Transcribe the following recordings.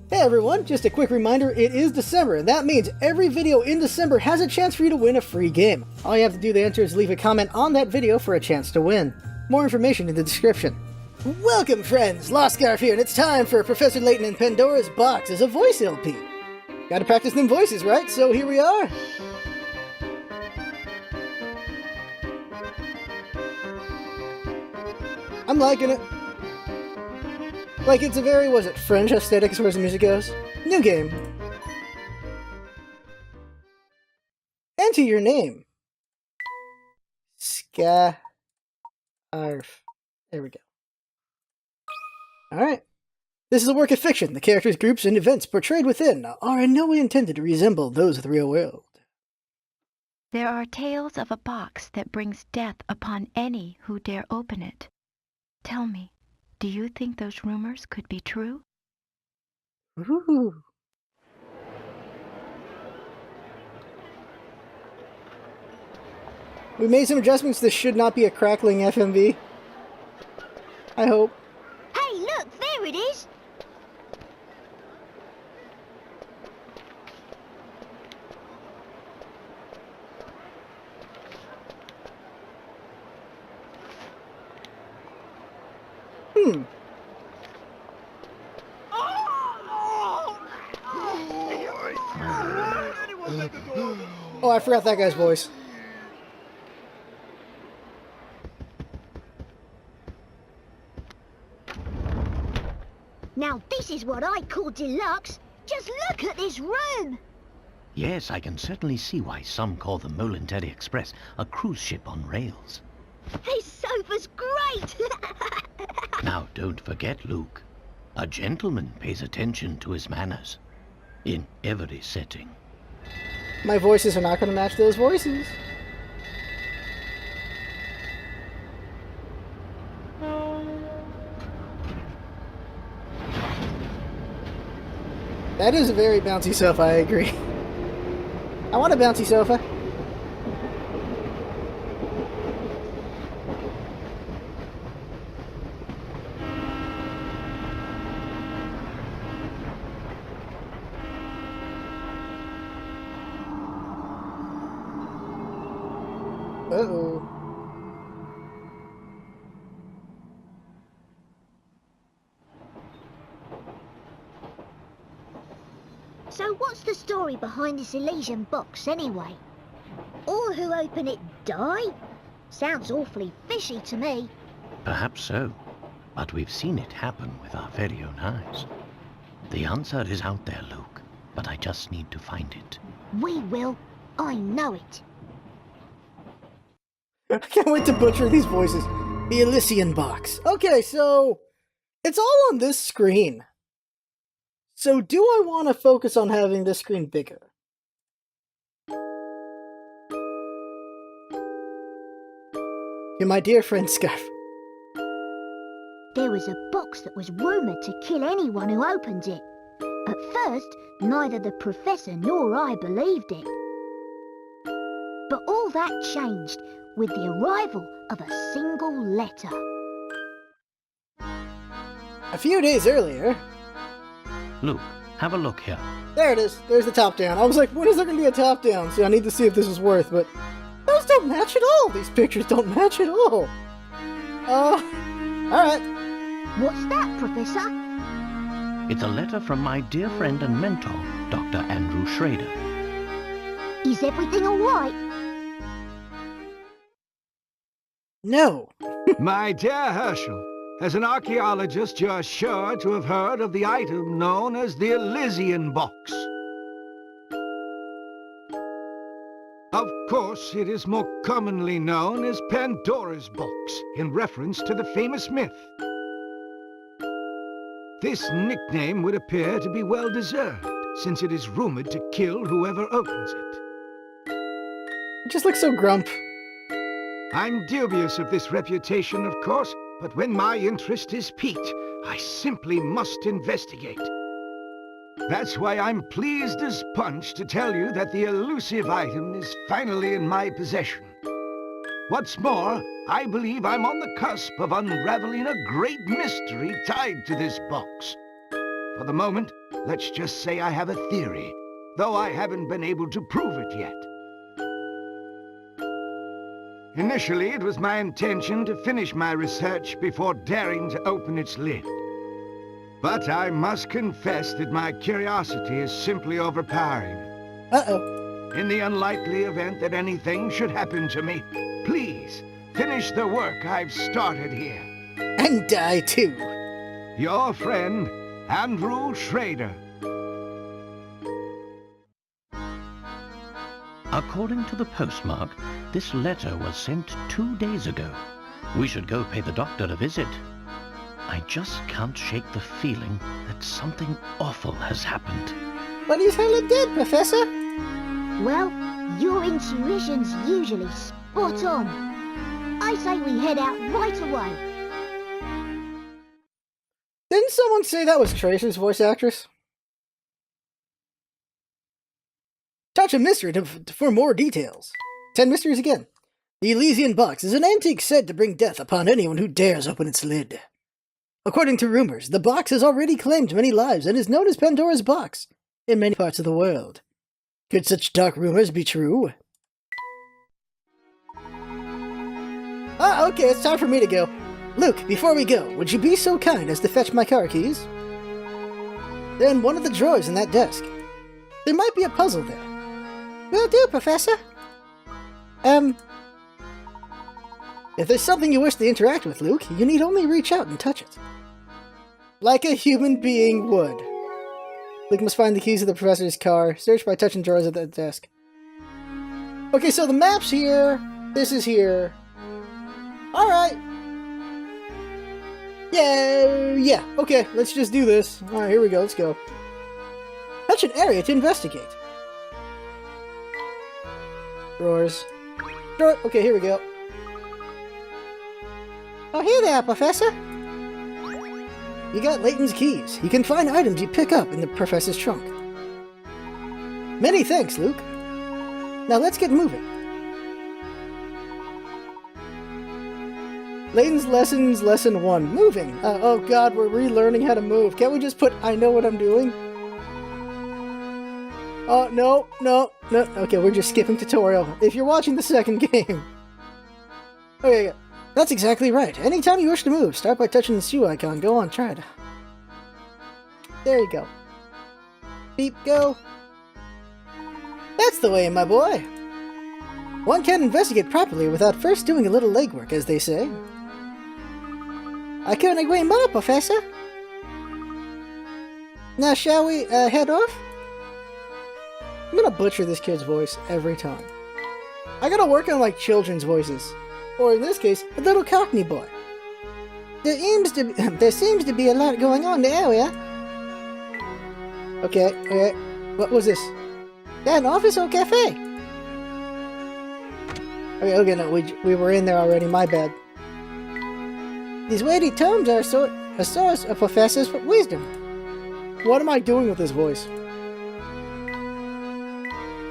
Hey everyone, just a quick reminder, it is December, and that means every video in December has a chance for you to win a free game. All you have to do to enter is leave a comment on that video for a chance to win. More information in the description. Welcome friends, LostScarf here, and it's time for Professor Layton and Pandora's Box as a voice LP. Gotta practice them voices, right? So here we are. I'm liking it. Like, it's a very, was it French aesthetic as far as the music goes? New game. Enter your name. Scarf. There we go. Alright. This is a work of fiction. The characters, groups, and events portrayed within are in no way intended to resemble those of the real world. There are tales of a box that brings death upon any who dare open it. Tell me, do you think those rumors could be true? Ooh. We made some adjustments. This should not be a crackling FMV. I hope. Hey, look, there it is! Oh, I forgot that guy's voice. Now this is what I call deluxe. Just look at this room! Yes, I can certainly see why some call the Molintelli Express a cruise ship on rails. This sofa's great! Now, don't forget, Luke. A gentleman pays attention to his manners. In every setting. My voices are not going to match those voices. That is a very bouncy sofa, I agree. I want a bouncy sofa. Uh-oh. So what's the story behind this Elysian box, anyway? All who open it die? Sounds awfully fishy to me. Perhaps so, but we've seen it happen with our very own eyes. The answer is out there, Luke, but I just need to find it. We will. I know it. I can't wait to butcher these voices. The Elysian box. Okay, so it's all on this screen. So do I want to focus on having this screen bigger? To my dear friend Scarf. There was a box that was rumoured to kill anyone who opened it. At first, neither the Professor nor I believed it. But all that changed with the arrival of a single letter. A few days earlier... Luke, have a look here. There it is. There's the top down. I was like, when is there going to be a top down? So I need to see if this is worth, but those don't match at all. These pictures don't match at all. Alright. What's that, Professor? It's a letter from my dear friend and mentor, Dr. Andrew Schrader. Is everything all right? No. My dear Herschel, as an archaeologist, you're sure to have heard of the item known as the Elysian box. Of course, it is more commonly known as Pandora's box, in reference to the famous myth. This nickname would appear to be well-deserved, since it is rumored to kill whoever opens it. It just looks so grump. I'm dubious of this reputation, of course, but when my interest is piqued, I simply must investigate. That's why I'm pleased as punch to tell you that the elusive item is finally in my possession. What's more, I believe I'm on the cusp of unraveling a great mystery tied to this box. For the moment, let's just say I have a theory, though I haven't been able to prove it yet. Initially, it was my intention to finish my research before daring to open its lid. But I must confess that my curiosity is simply overpowering. Uh-oh. In the unlikely event that anything should happen to me, please finish the work I've started here. And die too. Your friend, Andrew Schrader. According to the postmark, this letter was sent 2 days ago. We should go pay the doctor a visit. I just can't shake the feeling that something awful has happened. But he's hella dead, Professor. Well, your intuition's usually spot on. I say we head out right away. Didn't someone say that was Tracer's voice actress? Touch a mystery for more details. 10 mysteries again. The Elysian box is an antique said to bring death upon anyone who dares open its lid. According to rumors, the box has already claimed many lives and is known as Pandora's box in many parts of the world. Could such dark rumors be true? Ah, okay, it's time for me to go. Luke, before we go, would you be so kind as to fetch my car keys? They're in one of the drawers in that desk. There might be a puzzle there. Will do, Professor. If there's something you wish to interact with, Luke, you need only reach out and touch it. Like a human being would. Luke must find the keys to the professor's car. Search by touching drawers at the desk. Okay, so the map's here. This is here. Alright. Yeah, okay, let's just do this. Alright, here we go, let's go. Touch an area to investigate. Drawers. Drawer. Okay, here we go. Oh, here they are, Professor. You got Layton's keys. You can find items you pick up in the professor's trunk. Many thanks, Luke. Now let's get moving. Layton's lessons, lesson 1. Moving. Oh god, we're relearning how to move. Can't we just put, I know what I'm doing? Oh, no. Okay, we're just skipping tutorial. If you're watching the second game. Okay, that's exactly right. Anytime you wish to move, start by touching the shoe icon. Go on, try it. There you go. Beep, go. That's the way, my boy. One can't investigate properly without first doing a little legwork, as they say. I couldn't agree more, Professor. Now, shall we head off? I'm gonna butcher this kid's voice every time. I gotta work on, like, children's voices. Or, in this case, a little Cockney boy. There seems to be a lot going on in the area. Okay. What was this? Is that an office or cafe? Okay, no, we were in there already, my bad. These weighty tomes are a source of professors' wisdom. What am I doing with this voice?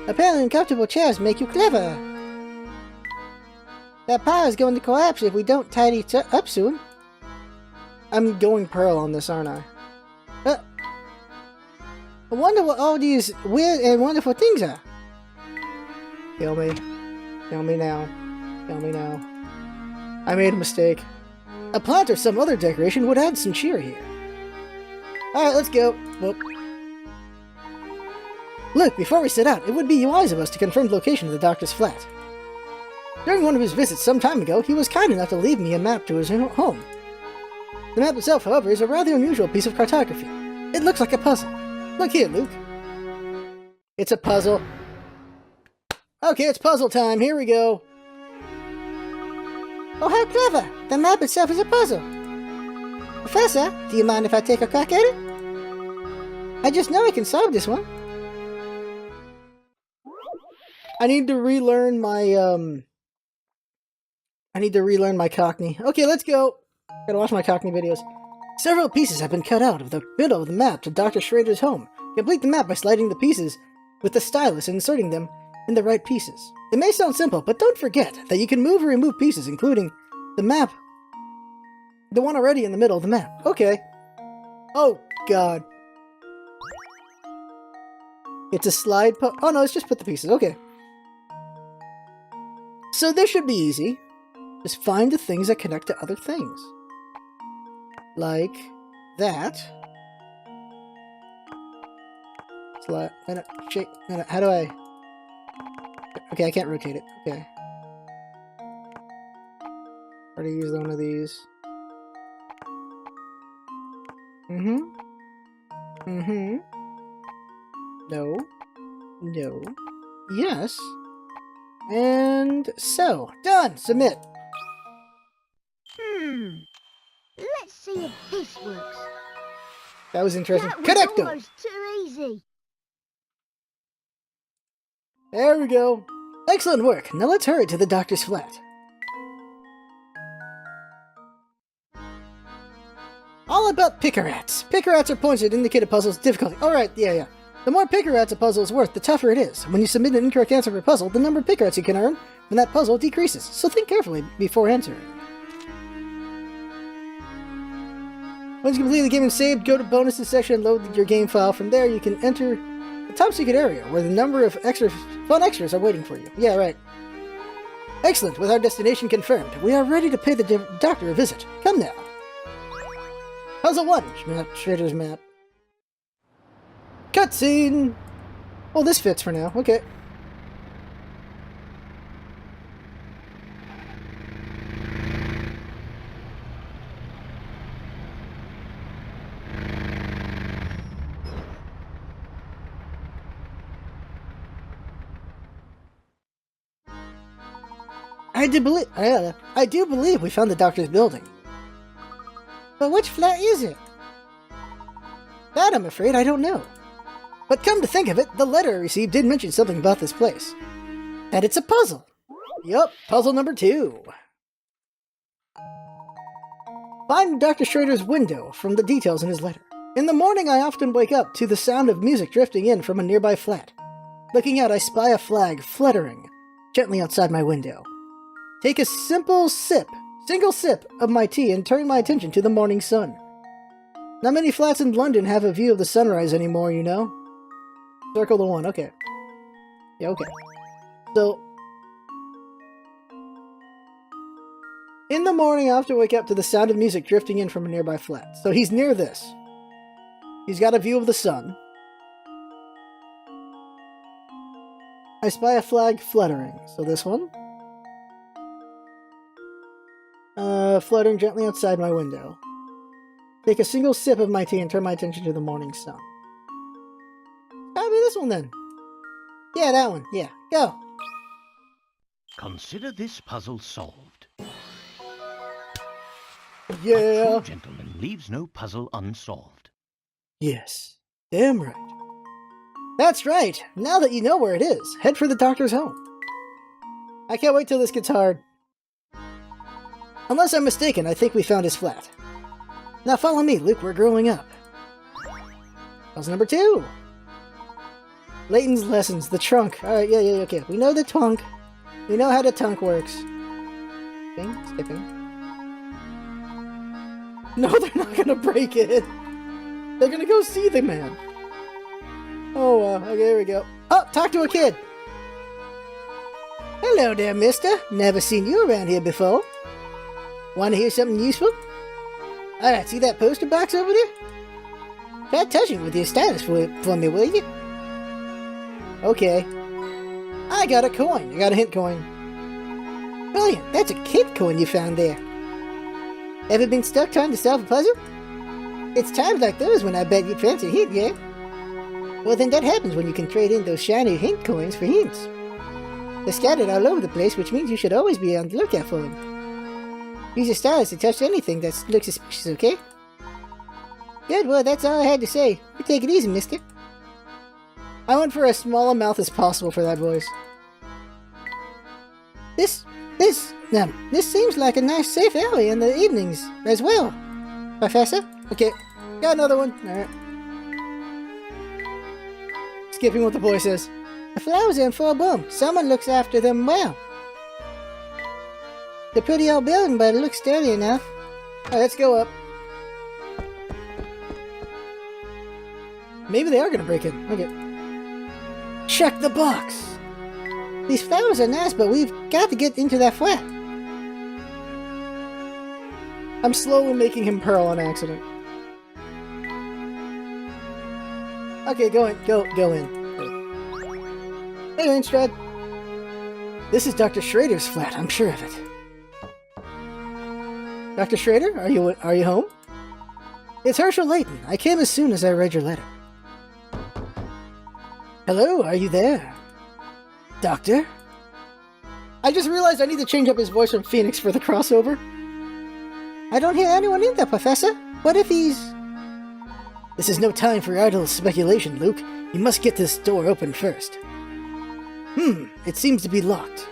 Apparently uncomfortable chairs make you clever. That pile is going to collapse if we don't tidy it up soon. I'm going Pearl on this, aren't I? I wonder what all these weird and wonderful things are. Kill me. Kill me now. Kill me now. I made a mistake. A plant or some other decoration would add some cheer here. Alright, let's go. Whoop. Look, before we set out, it would be wise of us to confirm the location of the doctor's flat. During one of his visits some time ago, he was kind enough to leave me a map to his home. The map itself, however, is a rather unusual piece of cartography. It looks like a puzzle. Look here, Luke. It's a puzzle. Okay, it's puzzle time. Here we go. Oh, how clever! The map itself is a puzzle. Professor, do you mind if I take a crack at it? I just know I can solve this one. I need to relearn my Cockney. Okay, let's go. Gotta watch my Cockney videos. Several pieces have been cut out of the middle of the map to Dr. Schrader's home. Complete the map by sliding the pieces with the stylus and inserting them in the right pieces. It may sound simple, but don't forget that you can move or remove pieces, including the map. The one already in the middle of the map. Okay. Oh, God. It's a slide oh no, let's just put the pieces. Okay. So this should be easy. Just find the things that connect to other things. Like that. Slide. No, shake. No, how do I... Okay, I can't rotate it. Okay. Already used one of these. No. No. Yes. And so, done! Submit! Let's see if this works. That was interesting. That was Connecto! almost too easy. There we go. Excellent work. Now let's hurry to the doctor's flat. All about picker-rats. Picker-rats are points that indicate a puzzle's difficulty. Alright, yeah. The more picker-rats a puzzle is worth, the tougher it is. When you submit an incorrect answer for a puzzle, the number of picker-rats you can earn from that puzzle decreases. So think carefully before answering. Once you complete the game and saved, go to bonuses section and load your game file. From there, you can enter the top secret area, where the number of fun extras are waiting for you. Yeah, right. Excellent. With our destination confirmed, we are ready to pay the doctor a visit. Come now. Puzzle 1. Schrader's map. Cutscene! Well, this fits for now. Okay. I do believe we found the doctor's building. But which flat is it? That, I'm afraid, I don't know. But come to think of it, the letter I received did mention something about this place. And it's a puzzle. Yup, puzzle number 2. Find Dr. Schrader's window from the details in his letter. In the morning, I often wake up to the sound of music drifting in from a nearby flat. Looking out, I spy a flag fluttering gently outside my window. Take a single sip of my tea and turn my attention to the morning sun. Not many flats in London have a view of the sunrise anymore, you know? Circle the one, okay. Yeah, okay. So, in the morning, I often wake up to the sound of music drifting in from a nearby flat. So he's near this. He's got a view of the sun. I spy a flag fluttering. So this one. Fluttering gently outside my window. Take a single sip of my tea and turn my attention to the morning sun. Gotta be this one then. Yeah, that one. Yeah, go. Consider this puzzle solved. Yeah. A true gentleman leaves no puzzle unsolved. Yes, damn right. That's right. Now that you know where it is, head for the doctor's home. I can't wait till this gets hard. Unless I'm mistaken, I think we found his flat. Now follow me, Luke, we're growing up. Puzzle number 2. Layton's lessons, the trunk. Alright, yeah, okay. We know the trunk. We know how the trunk works. Skipping. No, they're not gonna break it. They're gonna go see the man. Oh, okay, there we go. Oh, talk to a kid. Hello there, mister. Never seen you around here before. Want to hear something useful? Alright, see that poster box over there? Try touching it with your stylus for me, will you? Okay. I got a coin. I got a hint coin. Brilliant. That's a kid coin you found there. Ever been stuck trying to solve a puzzle? It's times like those when I bet you'd fancy a hint, yeah? Well, then that happens when you can trade in those shiny hint coins for hints. They're scattered all over the place, which means you should always be on the lookout for them. Use your stylus to touch anything that looks suspicious, okay? Good, well, that's all I had to say. You take it easy, mister. I went for as small a mouth as possible for that voice. This seems like a nice safe area in the evenings as well, Professor. Okay, got another one. Alright. Skipping what the boy says. The flowers are in full bloom. Someone looks after them well. They're pretty old building, but it looks sturdy enough. Alright, let's go up. Maybe they are gonna break in. Okay. Check the box! These flowers are nice, but we've got to get into that flat. I'm slowly making him Pearl on accident. Okay, go in. Go in. Hey, Instrad. This is Dr. Schrader's flat, I'm sure of it. Dr. Schrader, are you home? It's Herschel Layton. I came as soon as I read your letter. Hello, are you there? Doctor? I just realized I need to change up his voice from Phoenix for the crossover. I don't hear anyone in there, Professor. What if he's... This is no time for idle speculation, Luke. You must get this door open first. It seems to be locked.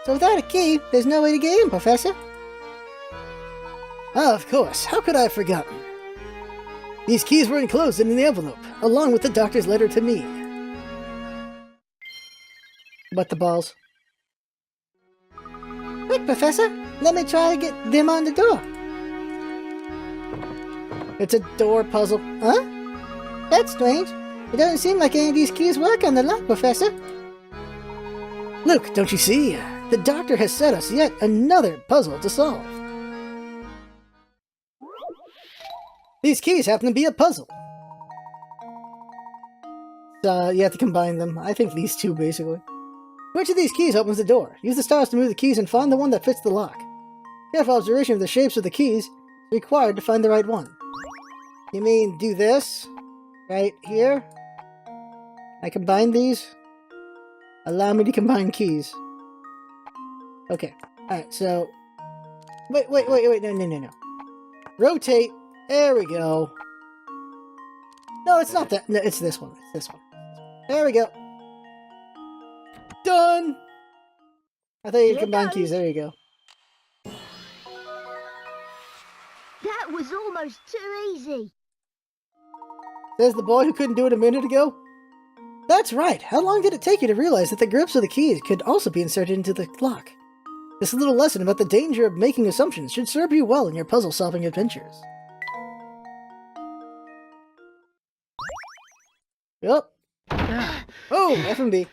So without a key, there's no way to get in, Professor? Ah, of course. How could I have forgotten? These keys were enclosed in the envelope, along with the doctor's letter to me. But the balls. Wait, Professor. Let me try to get them on the door. It's a door puzzle. Huh? That's strange. It doesn't seem like any of these keys work on the lock, Professor. Luke, don't you see? The doctor has set us yet another puzzle to solve. These keys happen to be a puzzle. So you have to combine them. I think these two, basically. Which of these keys opens the door? Use the stars to move the keys and find the one that fits the lock. Careful observation of the shapes of the keys is required to find the right one. You mean do this? Right here? I combine these? Allow me to combine keys. Okay. Alright, so... Wait, no. Rotate. There we go. No, it's not that. No, it's this one. It's this one. There we go. Done! I thought you could combine keys. There you go. That was almost too easy. Says the boy who couldn't do it a minute ago. That's right. How long did it take you to realize that the grips of the keys could also be inserted into the lock? This little lesson about the danger of making assumptions should serve you well in your puzzle-solving adventures. Yup. Oh, F&B.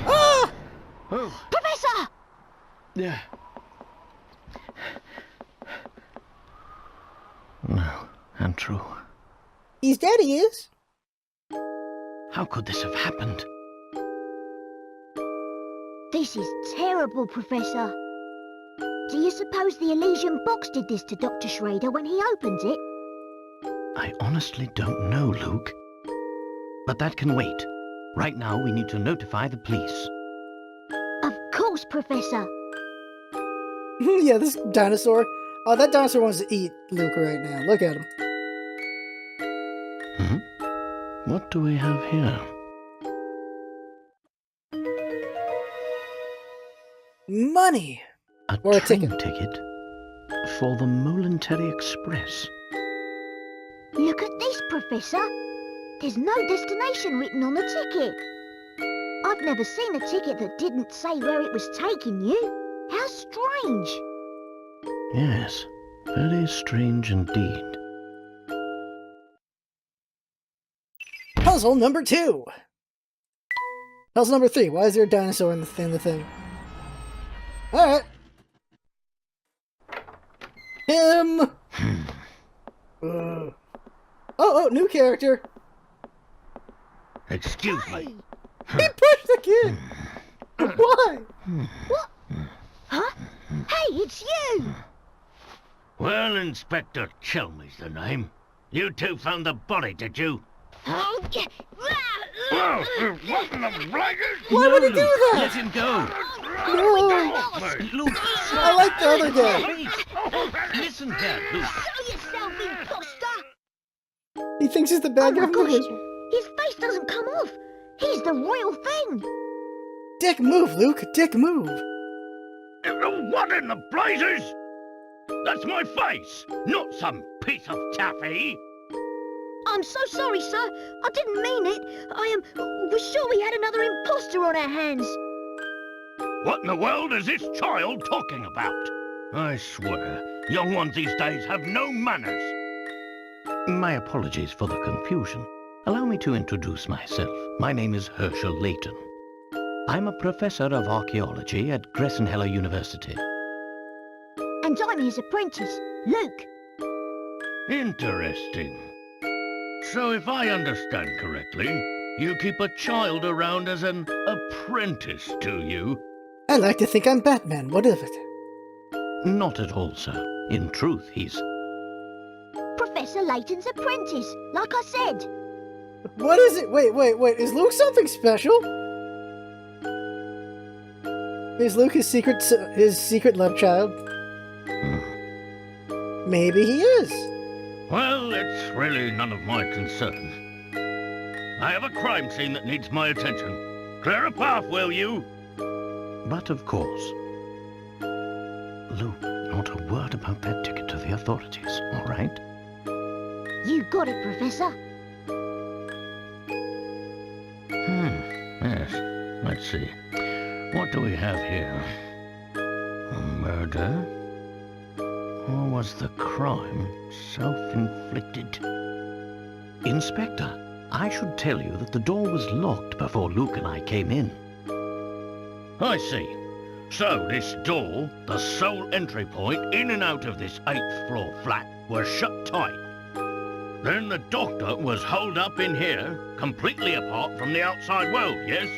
Ah! Oh. Professor! Yeah. No, untrue. He's dead, he is. How could this have happened? This is terrible, Professor. Do you suppose the Elysian box did this to Dr. Schrader when he opened it? I honestly don't know, Luke. But that can wait. Right now, we need to notify the police. Of course, Professor. Yeah, this dinosaur. Oh, that dinosaur wants to eat Luke right now. Look at him. What do we have here? Money! Or a ticket. ticket for the Momentary Express. Look at this, Professor. There's no destination written on the ticket. I've never seen a ticket that didn't say where it was taking you. How strange. Yes, very strange indeed. Puzzle number 2! Puzzle number 3. Why is there a dinosaur in the thing? Alright. Him! Oh, new character! Excuse me. He pushed the kid! Why? What? Huh? Hey, it's you! Well, Inspector Chelmey's the name. You two found the body, did you? Oh, What in the blighters? Why would he do that? Let him go. No! Luke, I like the other guy. Listen here, Luke. Show yourself, imposter! He thinks he's the bad guy Oh from my the gosh, visual. his face doesn't come off. He's the real thing. Dick move, Luke. Dick move. What in the blazes? That's my face, not some piece of taffy. I'm so sorry, sir. I didn't mean it. We're sure we had another imposter on our hands. What in the world is this child talking about? I swear, young ones these days have no manners. My apologies for the confusion. Allow me to introduce myself. My name is Layton. I'm a professor of archaeology at Gressenheller University. And I'm his apprentice, Luke. Interesting. So if I understand correctly, you keep a child around as an apprentice, do you? I like to think I'm Batman, what of it? Not at all, sir. In truth, he's... Professor Layton's apprentice, like I said. What is it? Wait, is Luke something special? Is Luke his secret love child? Maybe he is. Well, it's really none of my concern. I have a crime scene that needs my attention. Clear a path, will you? But of course. Luke, not a word about that ticket to the authorities, all right? You got it, Professor. Yes. Let's see. What do we have here? A murder? Or was the crime self-inflicted? Inspector, I should tell you that the door was locked before Luke and I came in. I see. So this door, the sole entry point in and out of this 8th floor flat, was shut tight. Then the doctor was holed up in here, completely apart from the outside world, yes?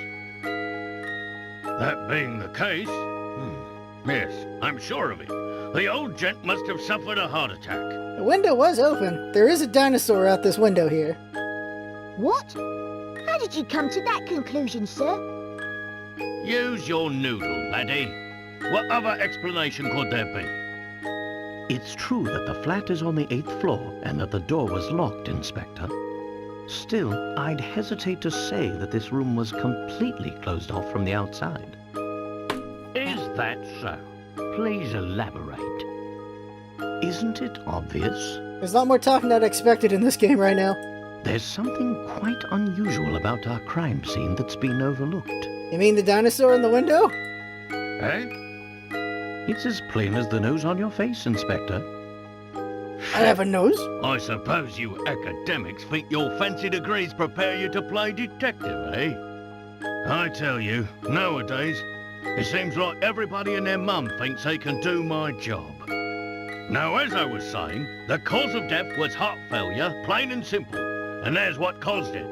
That being the case, yes, I'm sure of it. The old gent must have suffered a heart attack. The window was open. There is a dinosaur out this window here. What? How did you come to that conclusion, sir? Use your noodle, laddie. What other explanation could there be? It's true that the flat is on the 8th floor and that the door was locked, Inspector. Still, I'd hesitate to say that this room was completely closed off from the outside. Is that so? Please elaborate. Isn't it obvious? There's a lot more talking than I expected in this game right now. There's something quite unusual about our crime scene that's been overlooked. You mean the dinosaur in the window? Eh? It's as plain as the nose on your face, Inspector. I have a nose. I suppose you academics think your fancy degrees prepare you to play detective, eh? I tell you, nowadays, it seems like everybody and their mum thinks they can do my job. Now, as I was saying, the cause of death was heart failure, plain and simple. And there's what caused it.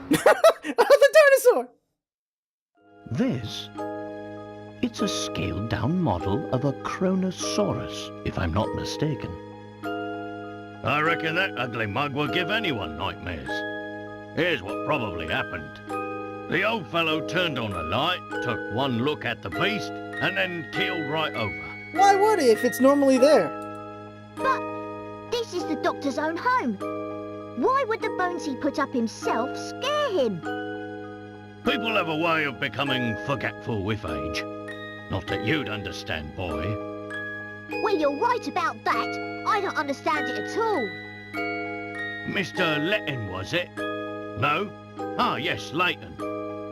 The dinosaur! This? It's a scaled-down model of a Kronosaurus, if I'm not mistaken. I reckon that ugly mug will give anyone nightmares. Here's what probably happened. The old fellow turned on a light, took one look at the beast, and then keeled right over. Why would he if it's normally there? But this is the doctor's own home. Why would the bones he put up himself scare him? People have a way of becoming forgetful with age. Not that you'd understand, boy. Well, you're right about that. I don't understand it at all. Mr. Layton, was it? No? Ah, yes, Layton.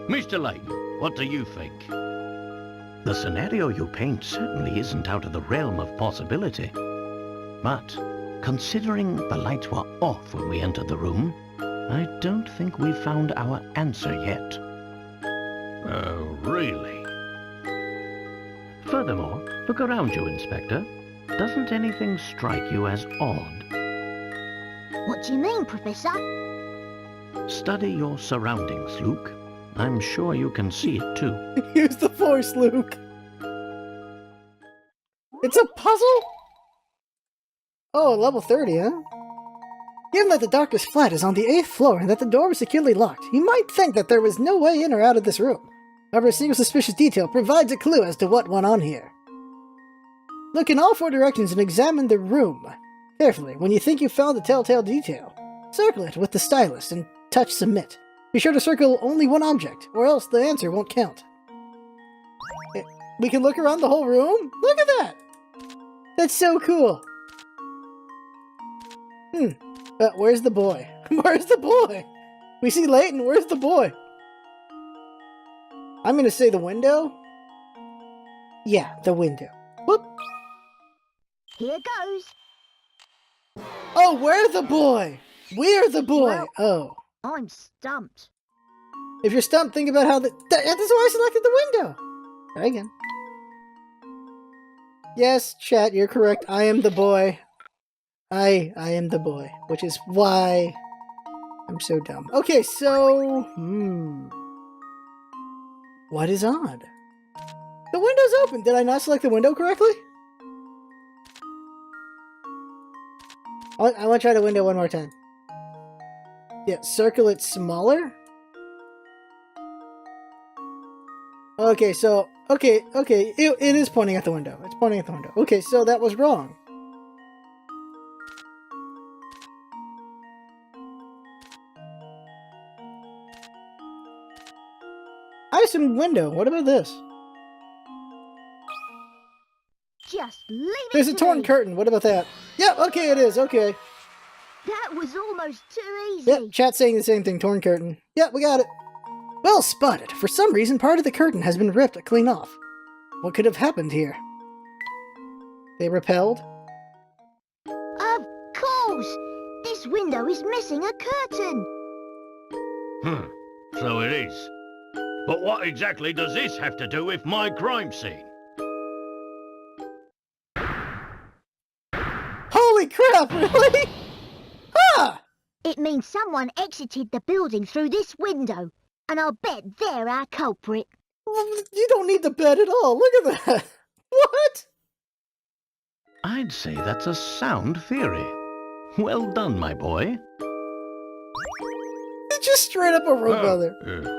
Mr. Layton, what do you think? The scenario you paint certainly isn't out of the realm of possibility. But, considering the lights were off when we entered the room, I don't think we've found our answer yet. Oh, really? Furthermore, look around you, Inspector. Doesn't anything strike you as odd? What do you mean, Professor? Study your surroundings, Luke. I'm sure you can see it too. Use the Force, Luke. It's a puzzle? Oh, level 30, huh? Given that the doctor's flat is on the 8th floor and that the door was securely locked, you might think that there was no way in or out of this room. However, a single suspicious detail provides a clue as to what went on here. Look in all 4 directions and examine the room carefully. When you think you've found the telltale detail, circle it with the stylus and touch submit. Be sure to circle only one object, or else the answer won't count. We can look around the whole room? Look at that! That's so cool! Where's the boy? Where's the boy? We see Layton, where's the boy? I'm gonna say the window? Yeah, the window. Whoop! Here goes. Oh, we're the boy! We're the boy! Well- Oh. I'm stumped. If you're stumped, think about how that's why I selected the window! Try again. Yes, chat, you're correct. I am the boy. I am the boy, which is why I'm so dumb. Okay, so... What is odd? The window's open! Did I not select the window correctly? I want to try the window one more time. Yeah, circle it smaller? Okay, so... Okay, it is pointing at the window. It's pointing at the window. Okay, so that was wrong. I assumed window. What about this? Just leave it There's a to torn me. curtain. What about that? Yep, okay, it is. Okay. That was almost too easy. Yep, chat saying the same thing. Torn curtain. Yep, we got it. Well spotted. For some reason, part of the curtain has been ripped clean off. What could have happened here? They repelled? Of course. This window is missing a curtain. So it is. But what exactly does this have to do with my crime scene? Holy crap, really? Ah! It means someone exited the building through this window. And I'll bet they're our culprit. You don't need the bed at all. Look at that. What? I'd say that's a sound theory. Well done, my boy. It's just straight up a rope brother.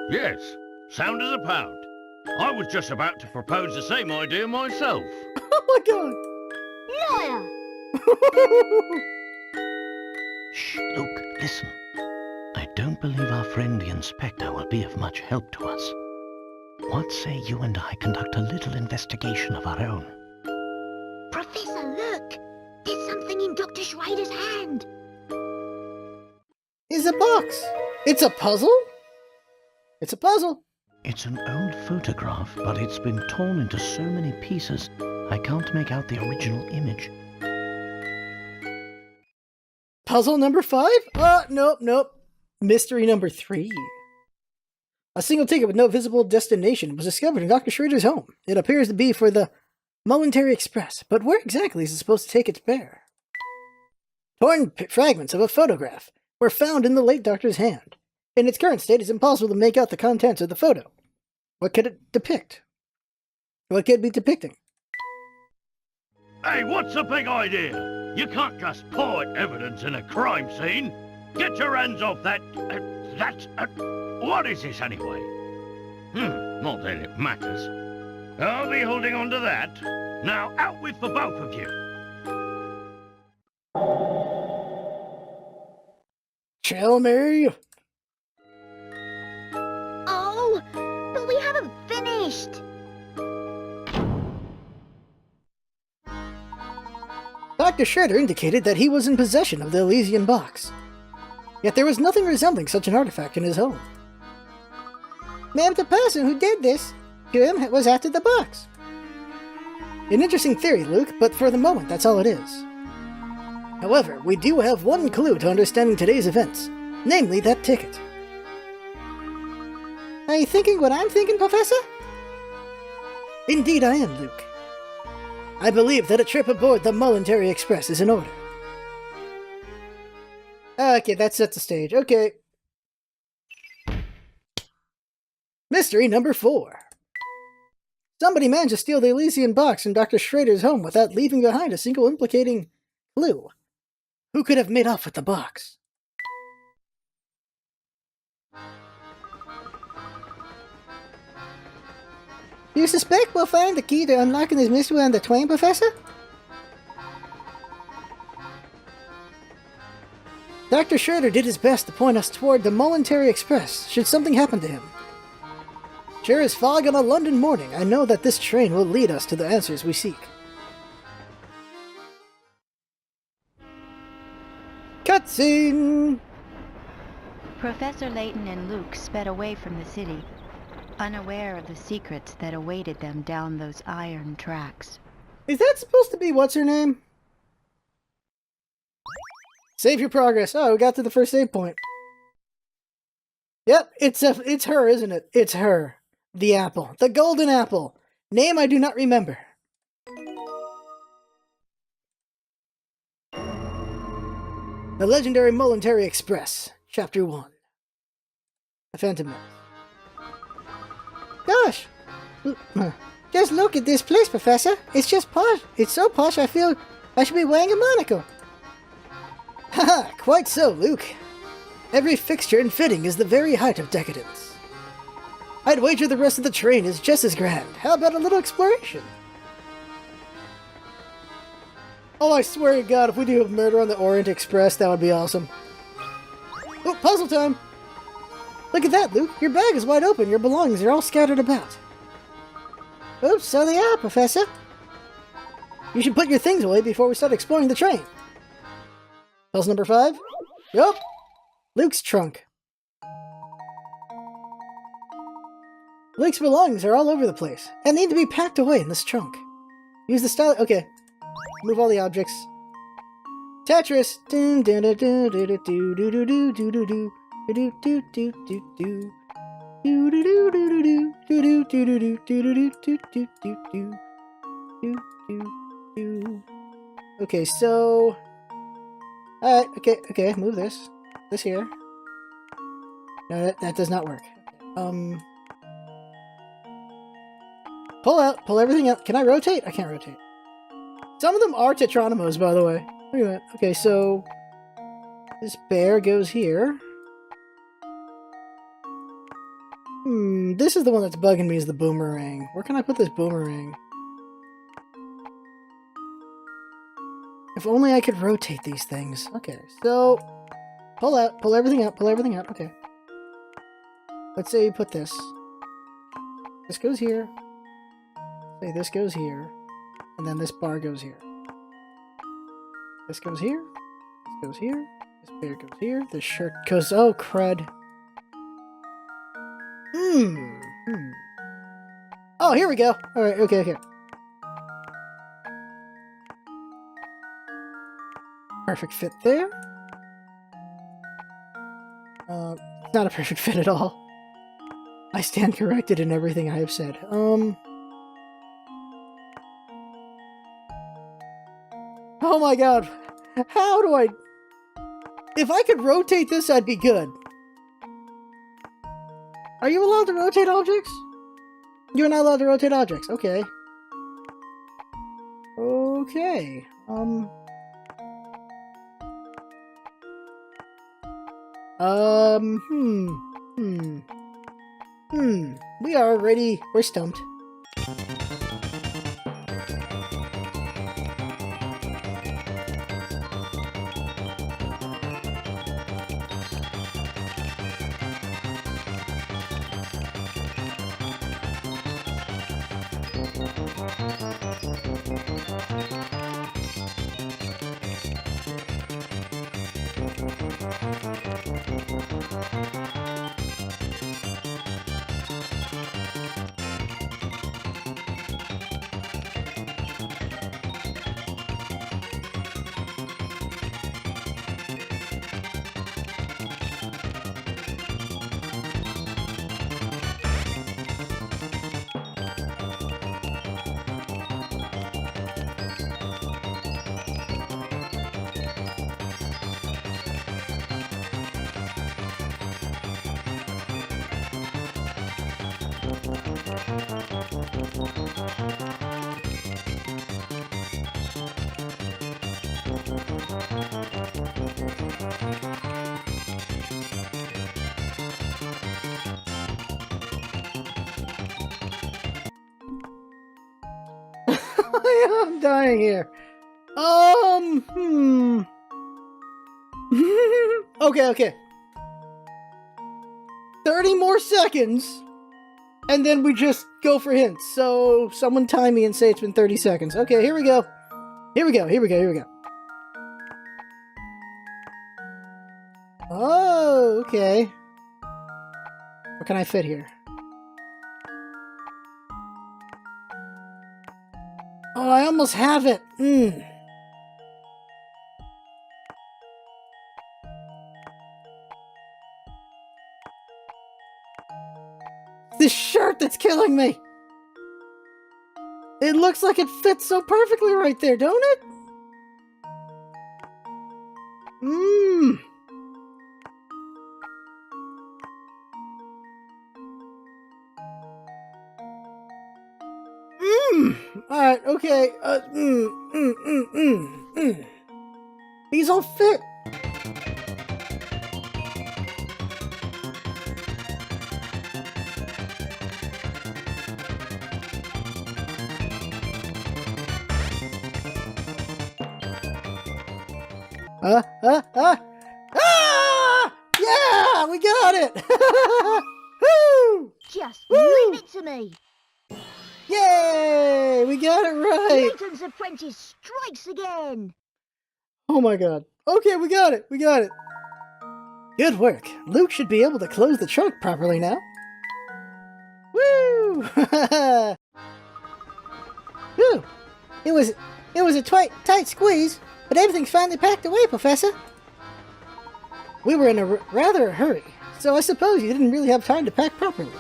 Yes, sound as a pound. I was just about to propose the same idea myself. Oh my god. Liar! Shh, Luke, listen. I don't believe our friend the inspector will be of much help to us. What say you and I conduct a little investigation of our own? Professor, look! There's something in Dr. Schrader's hand. It's a box. It's a puzzle? It's a puzzle. It's an old photograph, but it's been torn into so many pieces, I can't make out the original image. Puzzle number 5? Nope. Mystery number 3. A single ticket with no visible destination was discovered in Dr. Schrader's home. It appears to be for the Momentary Express, but where exactly is it supposed to take its bear? Torn fragments of a photograph were found in the late doctor's hand. In its current state, it's impossible to make out the contents of the photo. What could it depict? What could it be depicting? Hey, what's the big idea? You can't just point evidence in a crime scene. Get your hands off that... what is this anyway? Not that it matters. I'll be holding on to that. Now, out with the both of you. Tell me. Oh, but we haven't finished. Dr. Schrader indicated that he was in possession of the Elysian box. Yet there was nothing resembling such an artifact in his home. Ma'am, the person who did this to him was after the box. An interesting theory, Luke, but for the moment, that's all it is. However, we do have one clue to understanding today's events, namely that ticket. Are you thinking what I'm thinking, Professor? Indeed I am, Luke. I believe that a trip aboard the Momentary Express is in order. Okay, that sets the stage. Okay. Mystery number 4. Somebody managed to steal the Elysian box from Dr. Schrader's home without leaving behind a single implicating clue. Who could have made off with the box? Do you suspect we'll find the key to unlocking this mystery on the Twain, Professor? Dr. Schrader did his best to point us toward the Momentary Express, should something happen to him. Sure as fog on a London morning, I know that this train will lead us to the answers we seek. Cutscene! Professor Layton and Luke sped away from the city, unaware of the secrets that awaited them down those iron tracks. Is that supposed to be what's her name? Save your progress. Oh, we got to the first save point. Yep, it's her, isn't it? It's her. The apple. The golden apple. Name I do not remember. The Legendary Momentary Express. Chapter 1. The Phantom Menace. Gosh! Just look at this place, Professor. It's just posh. It's so posh I feel I should be wearing a monocle. Haha, quite so, Luke. Every fixture and fitting is the very height of decadence. I'd wager the rest of the train is just as grand. How about a little exploration? Oh, I swear to God, if we do a Murder on the Orient Express, that would be awesome. Oh, puzzle time! Look at that, Luke. Your bag is wide open. Your belongings are all scattered about. Oops, so they are, Professor. You should put your things away before we start exploring the train. Puzzle number 5? Yup. Luke's trunk. Luke's belongings are all over the place and need to be packed away in this trunk. Use the style. Okay. Move all the objects. Tetris. Okay, so okay, move this. This here. No, that does not work. Pull everything out. Can I rotate? I can't rotate. Some of them are Tetronimos, by the way. Look at that. Okay, so this bear goes here. This is the one that's bugging me, is the boomerang. Where can I put this boomerang? If only I could rotate these things. Okay, so pull everything out, okay. Let's say you put this. This goes here. Say this goes here. And then this bar goes here. This goes here. This goes here. This bear goes here. This shirt goes... Oh, crud. Oh, here we go. Alright, okay. Perfect fit there. It's not a perfect fit at all. I stand corrected in everything I have said. Oh my god. How do I... If I could rotate this, I'd be good. Are you allowed to rotate objects? You're not allowed to rotate objects. Okay. Okay. We are already... We're stumped. I'm dying here. Okay. 30 more seconds, and then we just go for hints. So, someone time me and say it's been 30 seconds. Okay, here we go. Here we go. Oh, okay. What can I fit here? Oh, I almost have it. This shirt that's killing me! It looks like it fits so perfectly right there, don't it? Mmm. Alright, okay. These all fit. Yeah! We got it! Woo! Just Woo! leave it to me. Yay! We got it right! Layton's apprentice strikes again. Oh my god. Okay, we got it! We got it! Good work. Luke should be able to close the trunk properly now. Woo! Whew! It was a tight squeeze, but everything's finally packed away, Professor. We were in a rather hurry, so I suppose you didn't really have time to pack properly.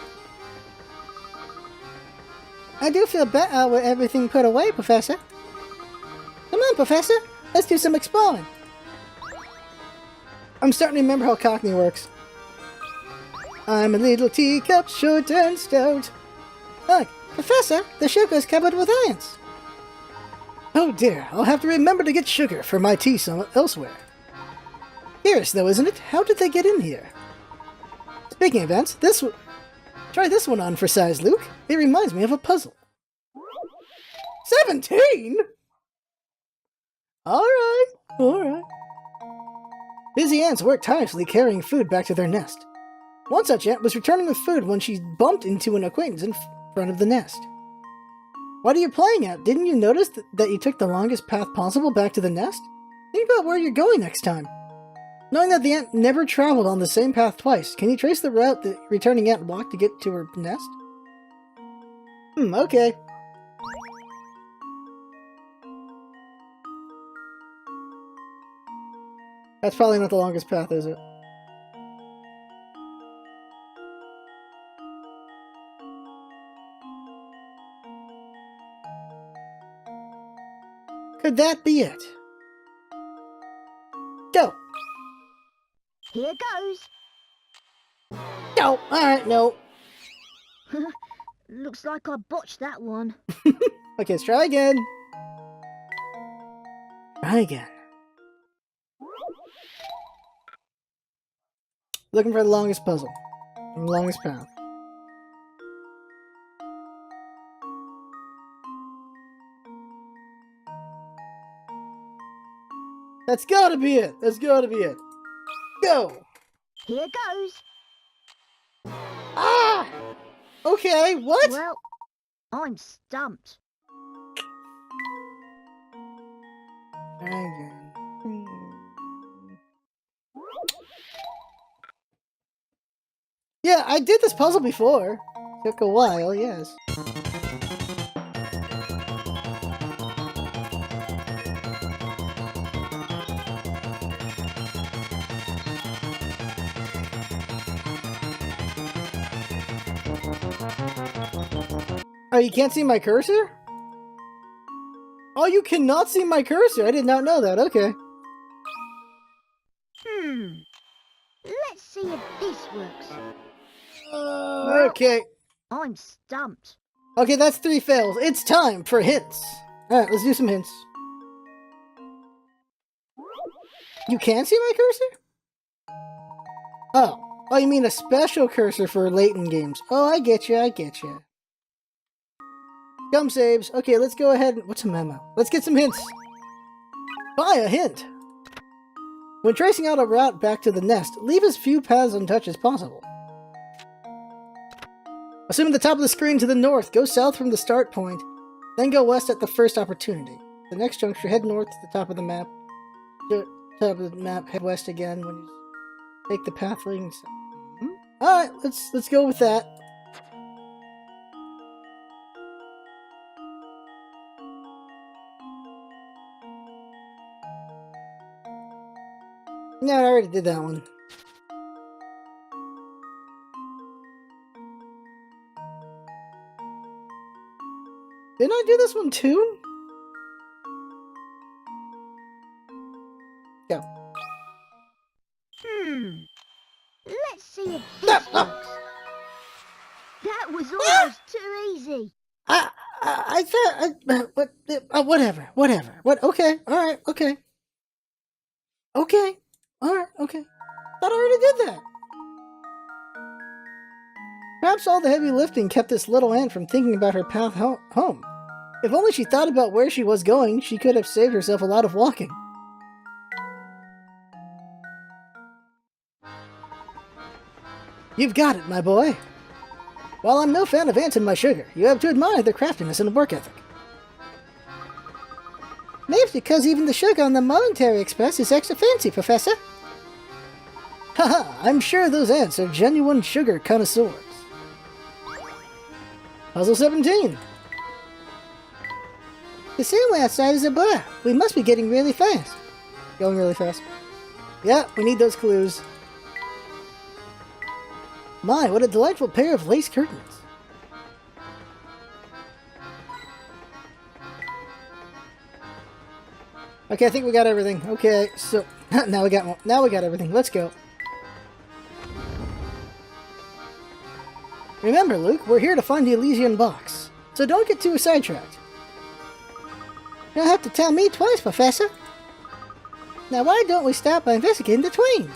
I do feel better with everything put away, Professor. Come on, Professor. Let's do some exploring. I'm starting to remember how Cockney works. I'm a little teacup, short and stout. Look, Professor, the sugar's covered with ants. Oh dear, I'll have to remember to get sugar for my tea elsewhere. Curious though, isn't it? How did they get in here? Speaking of ants, try this one on for size, Luke. It reminds me of a puzzle. 17? Alright. Busy ants work tirelessly carrying food back to their nest. One such ant was returning with food when she bumped into an acquaintance in front of the nest. What are you playing at? Didn't you notice that you took the longest path possible back to the nest? Think about where you're going next time. Knowing that the ant never traveled on the same path twice, can you trace the route the returning ant walked to get to her nest? Okay. That's probably not the longest path, is it? Could that be it? Go! Here goes. No! Alright, no. Looks like I botched that one. Okay, let's try again. Try again. Looking for the longest puzzle. The longest path. That's gotta be it! That's gotta be it! Go! Here goes. Ah! Okay, what? Well, I'm stumped. Try again. Yeah, I did this puzzle before. Took a while, yes. Oh, you can't see my cursor? Oh, you cannot see my cursor? I did not know that. Okay. Let's see if this works. Okay. I'm stumped. Okay, that's 3 fails. It's time for hints. Alright, let's do some hints. You can see my cursor? Oh, you mean a special cursor for Layton games. Oh, I get you. Gum saves. Okay, let's go ahead and... What's a memo? Let's get some hints. Buy a hint. When tracing out a route back to the nest, leave as few paths untouched as possible. Assuming the top of the screen to the north, go south from the start point, then go west at the first opportunity. The next juncture, head north to the top of the map. Head west again when you take the path leading south. Alright, let's go with that. No, I already did that one. Didn't I do this one too? Go. Let's see if this works. That was almost too easy. I thought, whatever. What? Okay, alright, okay. Okay, alright, okay. Thought I already did that. Perhaps all the heavy lifting kept this little ant from thinking about her path home. If only she thought about where she was going, she could have saved herself a lot of walking. You've got it, my boy. While I'm no fan of ants in my sugar, you have to admire their craftiness and work ethic. Maybe because even the sugar on the Monetary Express is extra fancy, Professor. Haha, I'm sure those ants are genuine sugar connoisseurs. Puzzle 17. The sandwich outside is a blur. We must be getting really fast. Going really fast. Yeah, we need those clues. My, what a delightful pair of lace curtains. Okay, I think we got everything. Okay, so now we got everything. Let's go. Remember, Luke, we're here to find the Elysian box, so don't get too sidetracked. You don't have to tell me twice, Professor. Now why don't we start by investigating the twain?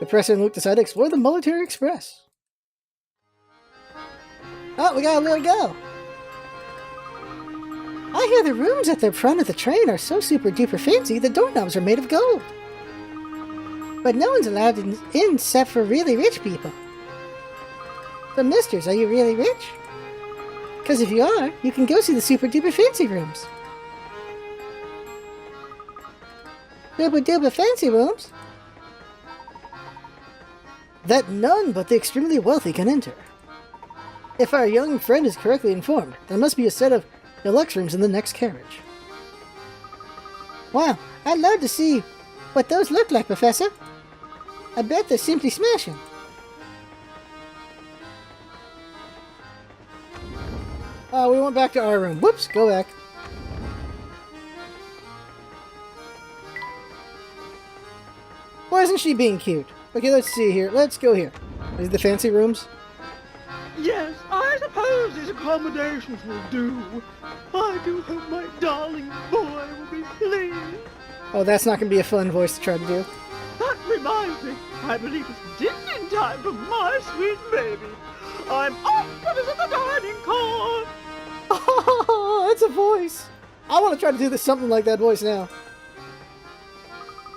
The Professor and Luke decide to explore the Military Express. Oh, we got a little go. I hear the rooms at the front of the train are so super duper fancy the doorknobs are made of gold. But no one's allowed in except for really rich people. So, misters, are you really rich? Because if you are, you can go see the super duper fancy rooms. Super duper fancy rooms? That none but the extremely wealthy can enter. If our young friend is correctly informed, there must be a set of deluxe rooms in the next carriage. Wow, I'd love to see what those look like, Professor. I bet they're simply smashing. Oh, we went back to our room. Whoops, go back. Why isn't she being cute? Okay, let's see here. Let's go here. Is the fancy rooms? Yes, I suppose these accommodations will do. I do hope my darling boy will be pleased. Oh, that's not going to be a fun voice to try to do. That reminds me, I believe it's dinner time for my sweet baby. I'm off to visit the dining car. Oh, that's a voice. I want to try to do this something like that voice now.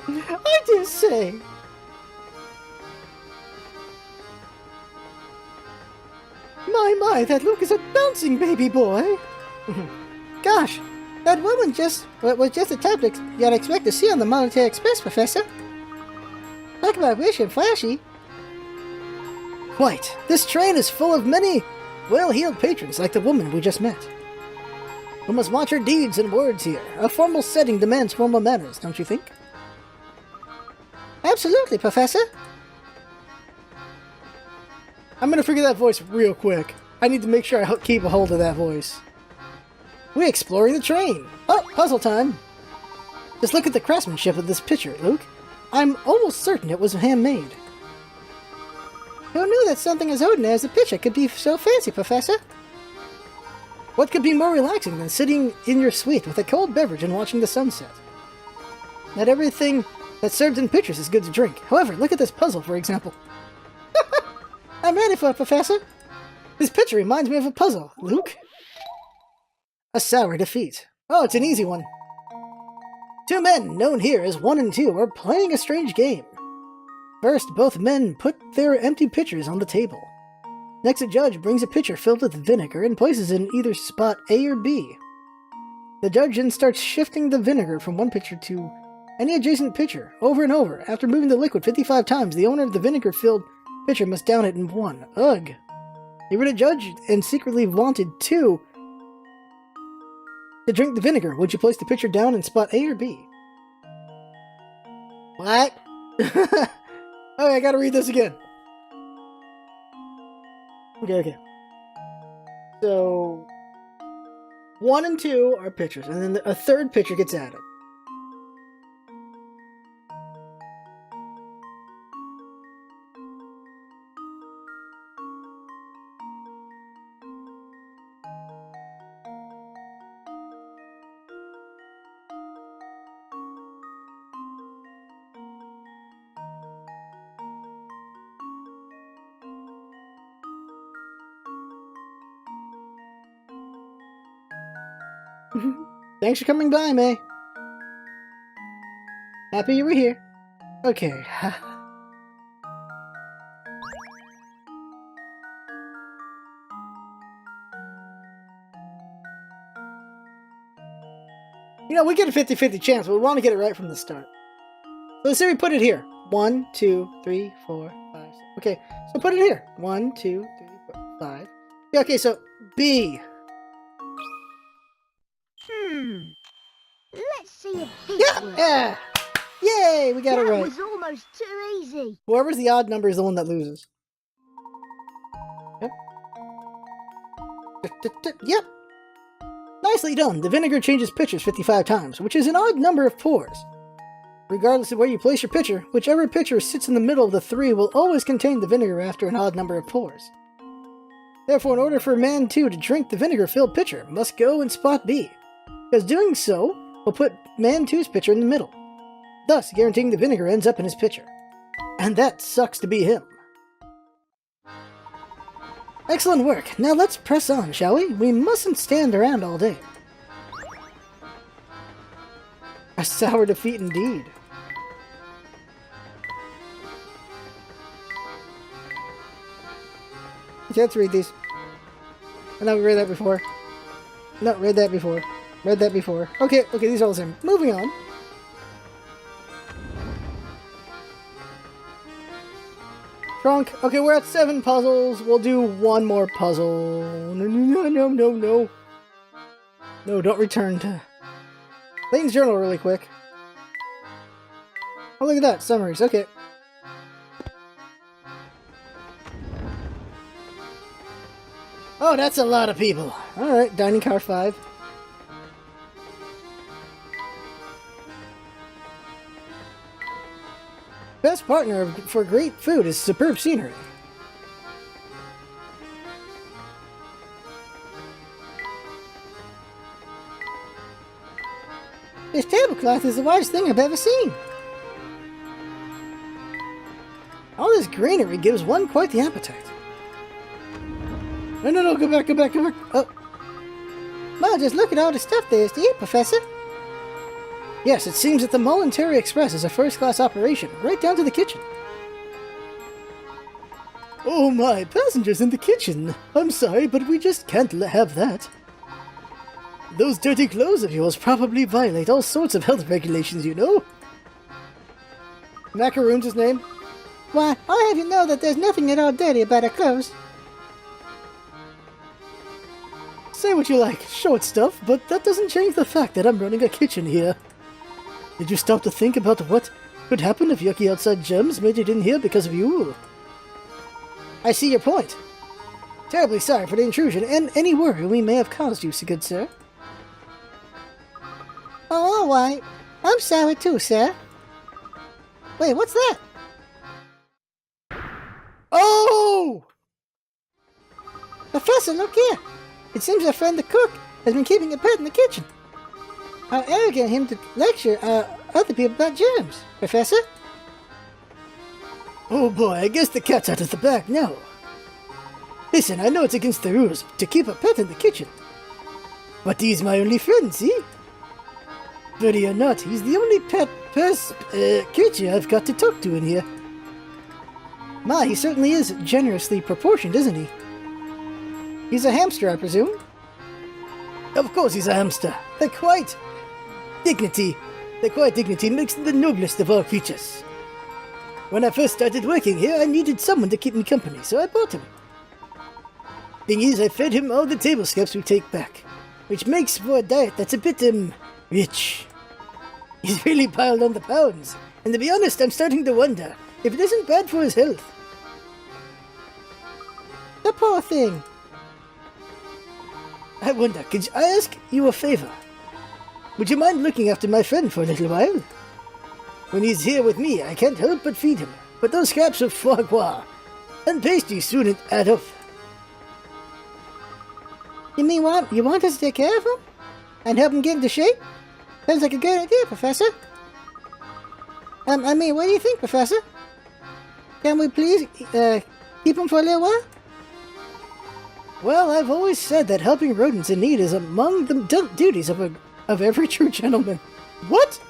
I did say. My, that Luke is a bouncing baby boy. Gosh, that woman was just a type you'd expect to see on the Monetary Express, Professor. Talk about rich and flashy. Quite. This train is full of many well-heeled patrons like the woman we just met. We must watch her deeds and words here. A formal setting demands formal manners, don't you think? Absolutely, Professor. I'm gonna figure that voice real quick. I need to make sure I keep a hold of that voice. We're exploring the train. Oh, puzzle time. Just look at the craftsmanship of this picture, Luke. I'm almost certain it was handmade. Who knew that something as ordinary as a picture could be so fancy, Professor? What could be more relaxing than sitting in your suite with a cold beverage and watching the sunset? Not everything that's served in pictures is good to drink. However, look at this puzzle, for example. I'm ready for it, Professor. This picture reminds me of a puzzle, Luke. A sour defeat. Oh, it's an easy one. Two men, known here as 1 and 2, are playing a strange game. First, both men put their empty pitchers on the table. Next, a judge brings a pitcher filled with vinegar and places it in either spot A or B. The judge then starts shifting the vinegar from one pitcher to any adjacent pitcher, over and over. After moving the liquid 55 times, the owner of the vinegar-filled pitcher must down it in one. Ugh. You were the judge and secretly wanted to drink the vinegar. Would you place the pitcher down in spot A or B? What? Okay, I gotta read this again. Okay. So 1 and 2 are pictures, and then a third picture gets added. Thanks for coming by, May. Happy you were here. Okay. You know, we get a 50-50 chance, but we want to get it right from the start. So let's say we put it here. 1, 2, 3, 4, 5, 6. Okay, so put it here. 1, 2, 3, 4, 5. Yeah, okay, so B. Let's see if this works. Yeah! Yay, we got it That right. was almost too easy. Whoever's the odd number is the one that loses. Yep. Yep. Nicely done. The vinegar changes pictures 55 times, which is an odd number of pours. Regardless of where you place your pitcher, whichever pitcher sits in the middle of the 3 will always contain the vinegar after an odd number of pours. Therefore, in order for man 2 to drink the vinegar-filled pitcher, must go in spot B, because doing so will put man 2's pitcher in the middle, thus guaranteeing the vinegar ends up in his pitcher. And that sucks to be him. Excellent work. Now let's press on, shall we? We mustn't stand around all day. A sour defeat indeed. Okay, let's read these. I know we read that before. No, read that before. Read that before. Okay, these are all the same. Moving on. Trunk. Okay, we're at 7 puzzles. We'll do one more puzzle. No. No, don't return to... Layton's journal really quick. Oh, look at that. Summaries. Okay. Oh, that's a lot of people. Alright, dining car 5. Best partner for great food is superb scenery. This tablecloth is the whitest thing I've ever seen. All this greenery gives one quite the appetite. No, go back. Oh. Well, just look at all the stuff there is to eat, Professor. Yes, it seems that the Momentary Express is a first-class operation, right down to the kitchen. Oh my, passengers in the kitchen. I'm sorry, but we just can't have that. Those dirty clothes of yours probably violate all sorts of health regulations, you know. Macaroon's his name. Why, I'll have you know that there's nothing at all dirty about our clothes. Say what you like, short stuff, but that doesn't change the fact that I'm running a kitchen here. Did you stop to think about what could happen if yucky outside gems made it in here because of you? I see your point. Terribly sorry for the intrusion and any worry we may have caused you, good sir. Oh, all right. I'm sorry too, sir. Wait, what's that? Oh! Professor, look here. It seems our friend the cook has been keeping a pet in the kitchen. How arrogant him to lecture other people about germs, Professor. Oh boy, I guess the cat's out of the bag now. Listen, I know it's against the rules to keep a pet in the kitchen. But he's my only friend, see? Ready or not, he's the only creature I've got to talk to in here. My, he certainly is generously proportioned, isn't he? He's a hamster, I presume? Of course he's a hamster. The quiet dignity makes him the noblest of all creatures. When I first started working here, I needed someone to keep me company, so I bought him. Thing is, I fed him all the table scraps we take back, which makes for a diet that's a bit, rich. He's really piled on the pounds, and to be honest, I'm starting to wonder if it isn't bad for his health. The poor thing. I wonder, could I ask you a favor? Would you mind looking after my friend for a little while? When he's here with me, I can't help but feed him, but those scraps of foie gras and pastry shouldn't add up. You mean you want us to take care of him? And help him get into shape? Sounds like a good idea, Professor. I mean, what do you think, Professor? Can we please, keep him for a little while? Well, I've always said that helping rodents in need is among the duties of every true gentleman. What?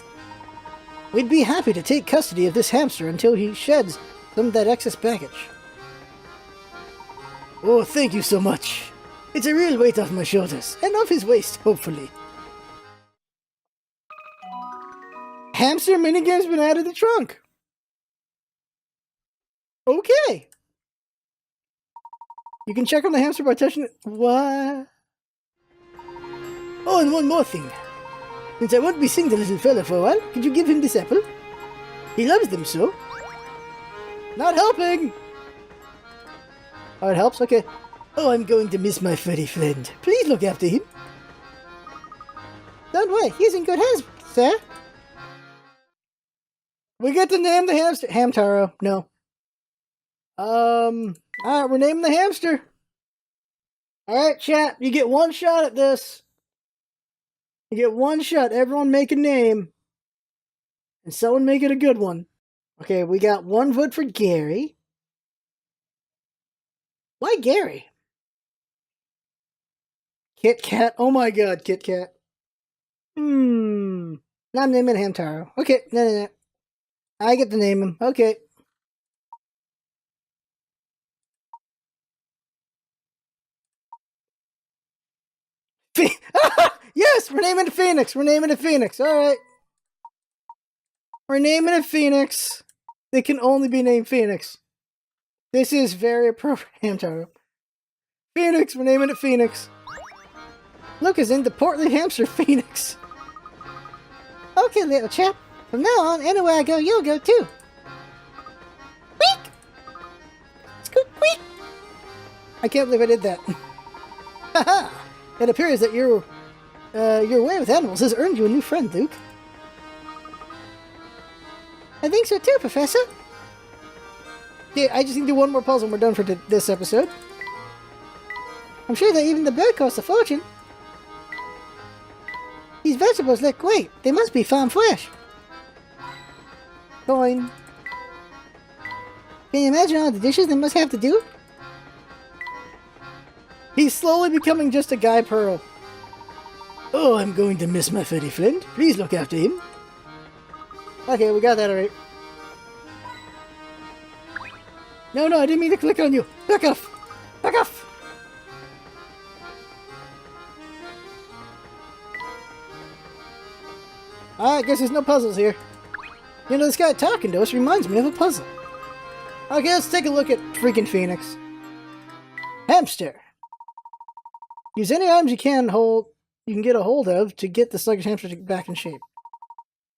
We'd be happy to take custody of this hamster until he sheds some of that excess baggage. Oh, thank you so much. It's a real weight off my shoulders, and off his waist, hopefully. Hamster minigame's been added to the trunk. Okay. You can check on the hamster by touching it. What? Oh, and one more thing. Since I won't be seeing the little fella for a while, could you give him this apple? He loves them so. Not helping! Oh, it helps? Okay. Oh, I'm going to miss my furry friend. Please look after him. Don't worry, he's in good hands, sir. We get to name the hamster. Hamtaro. No. Alright, we're naming the hamster. Alright, chat, you get one shot at this. You get one shot. Everyone make a name. And someone make it a good one. Okay, we got one vote for Gary. Why Gary? Kit Kat. Oh my god, Kit Kat. Now I'm naming Hamtaro. Okay, no. I get to name him. Okay. Yes, we're naming it Phoenix. We're naming it Phoenix. All right. We're naming it Phoenix. They can only be named Phoenix. This is very appropriate, Hamtaro. Phoenix. We're naming it Phoenix. Look, is in the portly hamster Phoenix. Okay, little chap. From now on, anywhere I go, you'll go too. Squeak! Squeak, squeak! I can't believe I did that. Haha! It appears that your way with animals has earned you a new friend, Luke. I think so too, Professor. Okay, I just need to do one more puzzle and we're done for this episode. I'm sure that even the bird costs a fortune. These vegetables look great. They must be farm fresh. Coin. Can you imagine all the dishes they must have to do? He's slowly becoming just a guy Pearl. Oh, I'm going to miss my furry friend. Please look after him. Okay, we got that alright. No, I didn't mean to click on you. Back off! Back off! Alright, guess there's no puzzles here. You know, this guy talking to us reminds me of a puzzle. Okay, let's take a look at freaking Phoenix. Hamster. Use any items you can get a hold of to get the sluggish hamster back in shape.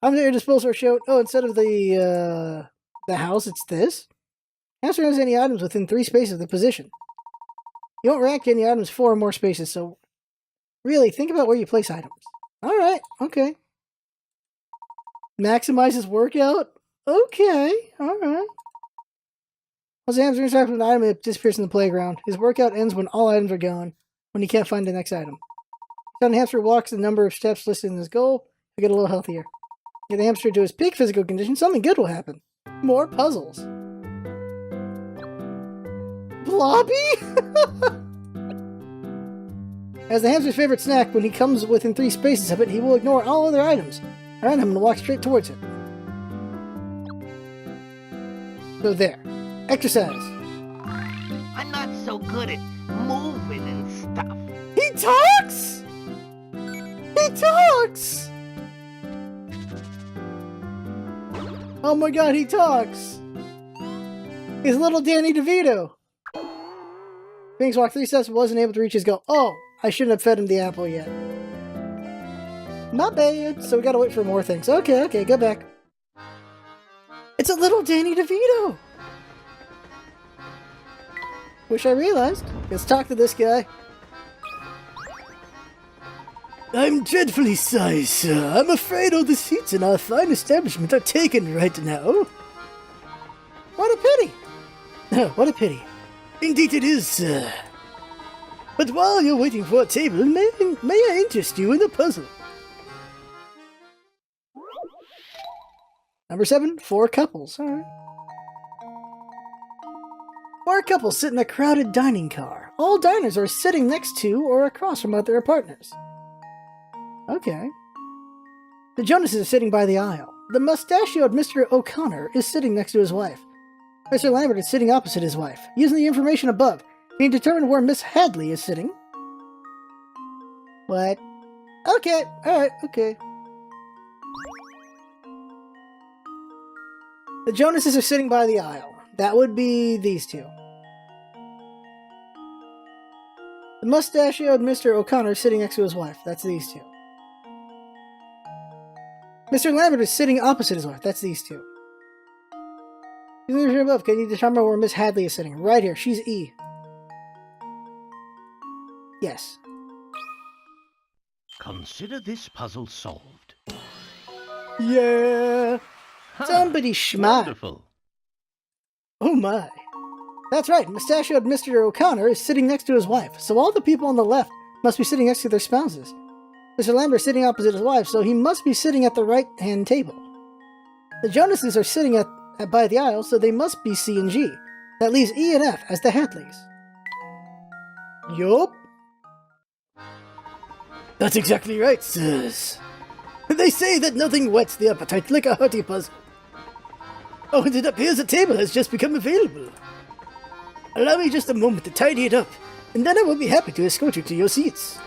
Items at your disposal are shown. Oh, instead of the house, it's this. Hamster has any items within 3 spaces of the position. You don't react to any items 4 or more spaces, so really think about where you place items. Alright, okay. Maximize his workout? Okay, alright. Once the hamster interacts with an item, it disappears from the playground. His workout ends when all items are gone, when he can't find the next item. When the hamster walks the number of steps listed in his goal, he'll get a little healthier. Get the hamster to his peak physical condition, something good will happen. More puzzles. Blobby? As the hamster's favorite snack, when he comes within 3 spaces of it, he will ignore all other items around him and walk straight towards it. So there. Exercise. I'm not so good at moving and stuff. He talks! He talks! Oh my god, he talks! He's little Danny DeVito! Phoenix walked 3 steps but wasn't able to reach his goal. Oh, I shouldn't have fed him the apple yet. Not bad, so we gotta wait for more things. Okay, go back. It's a little Danny DeVito! Wish I realized. Let's talk to this guy. I'm dreadfully sorry, sir. I'm afraid all the seats in our fine establishment are taken right now. What a pity! What a pity. Indeed it is, sir. But while you're waiting for a table, may I interest you in a puzzle? Number 7, 4 couples. Alright. 4 couples sit in a crowded dining car. All diners are sitting next to or across from other partners. Okay. The Jonases are sitting by the aisle. The mustachioed Mr. O'Connor is sitting next to his wife. Mr. Lambert is sitting opposite his wife. Using the information above, can you determine where Miss Hadley is sitting? What? Okay, alright, okay. The Jonases are sitting by the aisle. That would be these two. The mustachioed Mr. O'Connor is sitting next to his wife. That's these two. Mr. Lambert is sitting opposite his wife. That's these two. Above, can you determine where Miss Hadley is sitting? Right here. She's E. Yes. Consider this puzzle solved. Yeah. Somebody schmuck. Wonderful. Oh my. That's right. Mustachioed Mr. O'Connor is sitting next to his wife, so all the people on the left must be sitting next to their spouses. Mr. Lambert is sitting opposite his wife, so he must be sitting at the right-hand table. The Jonases are sitting by the aisle, so they must be C and G. That leaves E and F as the Hadleys. Yup. That's exactly right, sirs. They say that nothing whets the appetite like a hearty puzzle. Oh, and it appears a table has just become available. Allow me just a moment to tidy it up, and then I will be happy to escort you to your seats.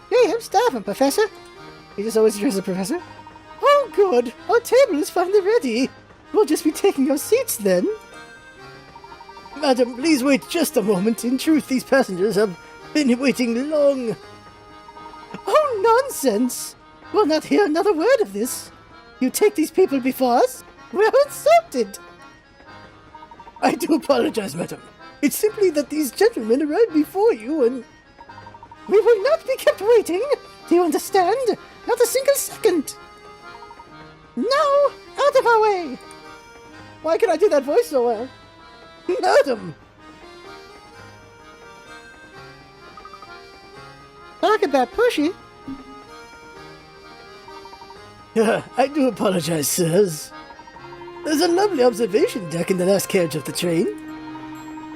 Hey, I'm starving, Professor. He just always addresses the Professor. Oh, good. Our table is finally ready. We'll just be taking our seats then. Madam, please wait just a moment. In truth, these passengers have been waiting long. Oh, nonsense. We'll not hear another word of this. You take these people before us? We're insulted. I do apologize, madam. It's simply that these gentlemen arrived before you and... We will not be kept waiting. Do you understand? Not a single second. No! Out of our way! Why can I do that voice so well? Madam! Talk about pushy. I do apologize, sirs. There's a lovely observation deck in the last carriage of the train.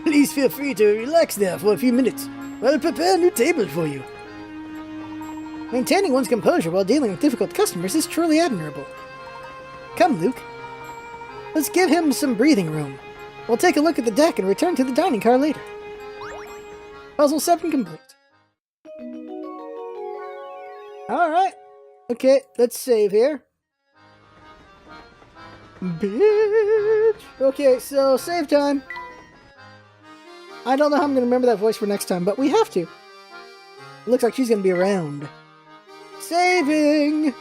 Please feel free to relax there for a few minutes while I prepare a new table for you. Maintaining one's composure while dealing with difficult customers is truly admirable. Come, Luke. Let's give him some breathing room. We'll take a look at the deck and return to the dining car later. Puzzle 7 complete. Alright. Okay, let's save here. Bitch! Okay, so save time. I don't know how I'm going to remember that voice for next time, but we have to. It looks like she's going to be around. Saving!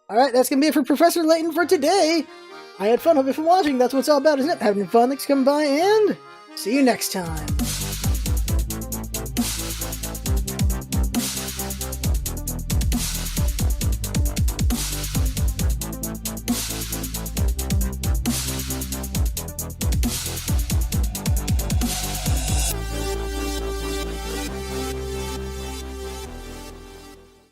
Alright, that's going to be it for Professor Layton for today. I had fun. Hope you for watching. That's what it's all about, isn't it? Having fun. Thanks for coming by, and see you next time.